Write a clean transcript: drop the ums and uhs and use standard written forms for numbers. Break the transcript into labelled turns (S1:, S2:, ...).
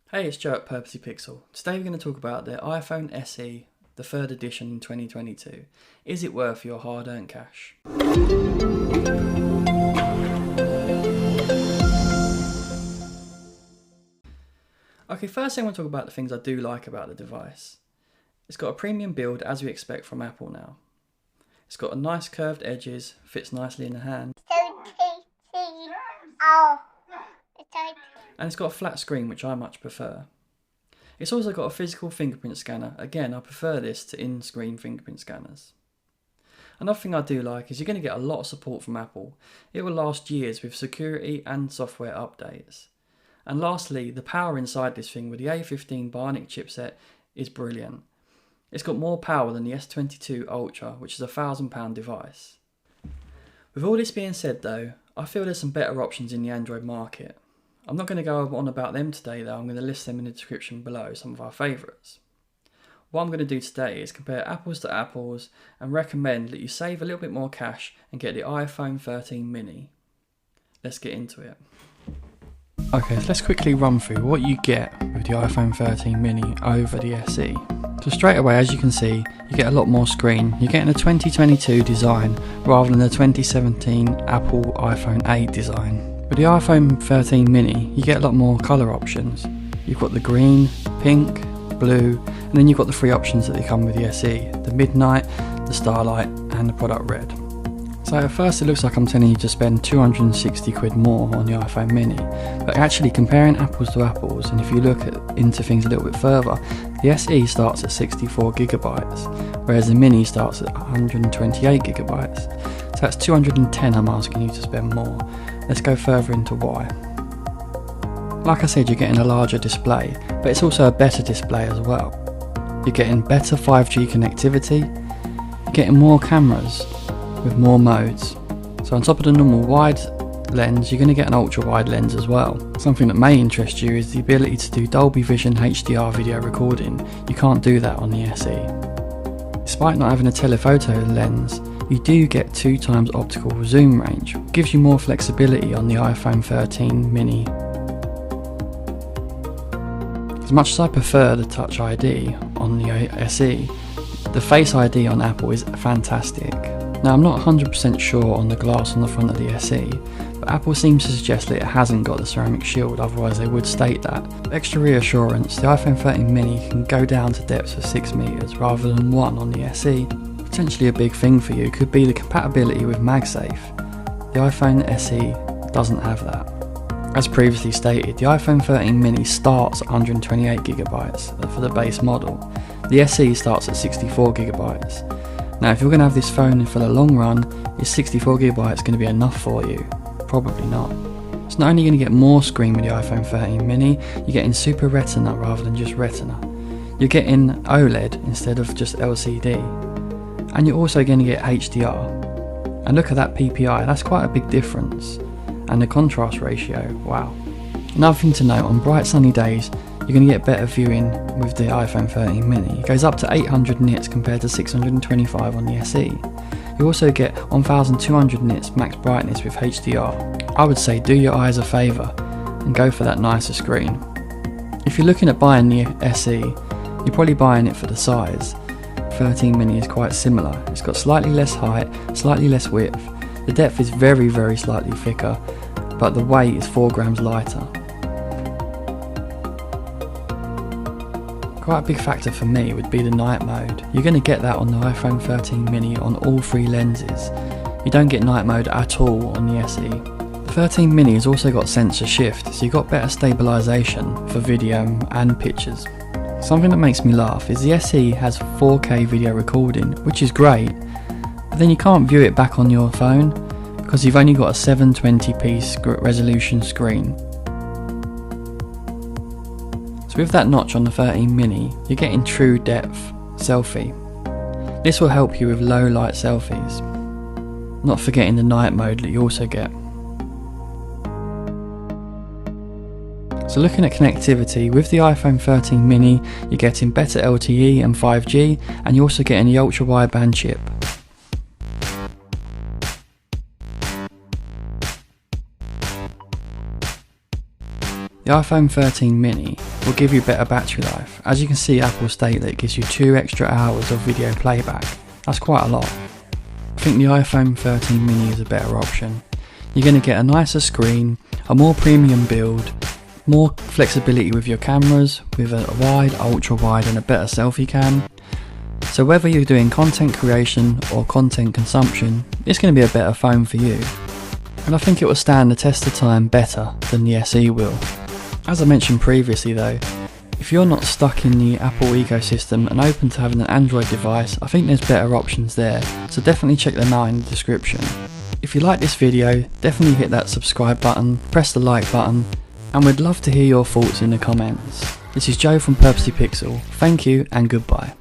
S1: Hey, it's Joe at Purposely Pixel. Today we're going to talk about the iPhone SE, the 3rd edition in 2022. Is it worth your hard-earned cash? Okay, first thing I want to talk about the things I do like about the device. It's got a premium build as we expect from Apple now. It's got a nice curved edges, fits nicely in the hand. And it's got a flat screen, which I much prefer. It's also got a physical fingerprint scanner. Again, I prefer this to in-screen fingerprint scanners. Another thing I do like is you're going to get a lot of support from Apple. It will last years with security and software updates. And lastly, the power inside this thing with the A52 Bionic chipset is brilliant. It's got more power than the S22 Ultra, which is a £1,000 device. With all this being said though, I feel there's some better options in the Android market. I'm not going to go on about them today though, I'm going to list them in the description below, some of our favourites. What I'm going to do today is compare apples to apples and recommend that you save a little bit more cash and get the iPhone 13 Mini. Let's get into it. Okay, so let's quickly run through what you get with the iPhone 13 Mini over the SE. So straight away, as you can see, you get a lot more screen. You're getting a 2022 design rather than the 2017 Apple iPhone 8 design. With the iPhone 13 Mini, you get a lot more colour options. You've got the green, pink, blue, and then you've got the three options that they come with the SE. The Midnight, the Starlight, and the product red. So at first it looks like I'm telling you to spend 260 quid more on the iPhone Mini, but actually comparing apples to apples, and if you look into things a little bit further, the SE starts at 64 gigabytes, whereas the Mini starts at 128 gigabytes. So that's 210 I'm asking you to spend more. Let's go further into why. Like I said, you're getting a larger display, but it's also a better display as well. You're getting better 5G connectivity, you're getting more cameras with more modes. So on top of the normal wide lens, you're going to get an ultra wide lens as well. Something that may interest you is the ability to do Dolby Vision HDR video recording. You can't do that on the SE. Despite not having a telephoto lens, you do get 2 times optical zoom range, which gives you more flexibility on the iPhone 13 Mini. As much as I prefer the Touch ID on the SE, the Face ID on Apple is fantastic. Now I'm not 100% sure on the glass on the front of the SE, but Apple seems to suggest that it hasn't got the ceramic shield, otherwise they would state that. For extra reassurance, the iPhone 13 Mini can go down to depths of 6 meters rather than 1 on the SE. Potentially a big thing for you could be the compatibility with MagSafe. The iPhone SE doesn't have that. As previously stated, the iPhone 13 Mini starts at 128 gigabytes for the base model. The SE starts at 64 gigabytes. Now if you're going to have this phone for the long run, is 64 gigabytes going to be enough for you? Probably not. It's not only going to get more screen with the iPhone 13 Mini, you're getting Super Retina rather than just Retina. You're getting OLED instead of just LCD. And you're also going to get HDR. And look at that PPI, that's quite a big difference. And the contrast ratio, wow. Another thing to note, on bright sunny days, you're going to get better viewing with the iPhone 13 Mini. It goes up to 800 nits compared to 625 on the SE. You also get 1200 nits max brightness with HDR. I would say do your eyes a favour and go for that nicer screen. If you're looking at buying the SE, you're probably buying it for the size. 13 Mini is quite similar. It's got slightly less height, slightly less width. The depth is very slightly thicker, but the weight is 4 grams lighter. Quite a big factor for me would be the night mode. You're going to get that on the iPhone 13 Mini on all 3 lenses. You don't get night mode at all on the SE. The 13 Mini has also got sensor shift, so you've got better stabilisation for video and pictures. Something that makes me laugh is the SE has 4K video recording, which is great, but then you can't view it back on your phone because you've only got a 720p resolution screen. So with that notch on the 13 Mini, you're getting true depth selfie. This will help you with low light selfies, not forgetting the night mode that you also get. So looking at connectivity, with the iPhone 13 Mini, you're getting better LTE and 5G, and you're also getting the ultra wideband chip. The The iPhone 13 mini will give you better battery life. As you can see, Apple state that it gives you 2 extra hours of video playback. That's quite a lot. I think the iPhone 13 mini is a better option. You're going to get a nicer screen, a more premium build, more flexibility with your cameras, with a wide, ultra wide and a better selfie cam. So whether you're doing content creation or content consumption, it's going to be a better phone for you. And I think it will stand the test of time better than the SE will. As I mentioned previously though, if you're not stuck in the Apple ecosystem and open to having an Android device, I think there's better options there, so definitely check them out in the description. If you like this video, definitely hit that subscribe button, press the like button, and we'd love to hear your thoughts in the comments. This is Joe from Purposely Pixel. Thank you and goodbye.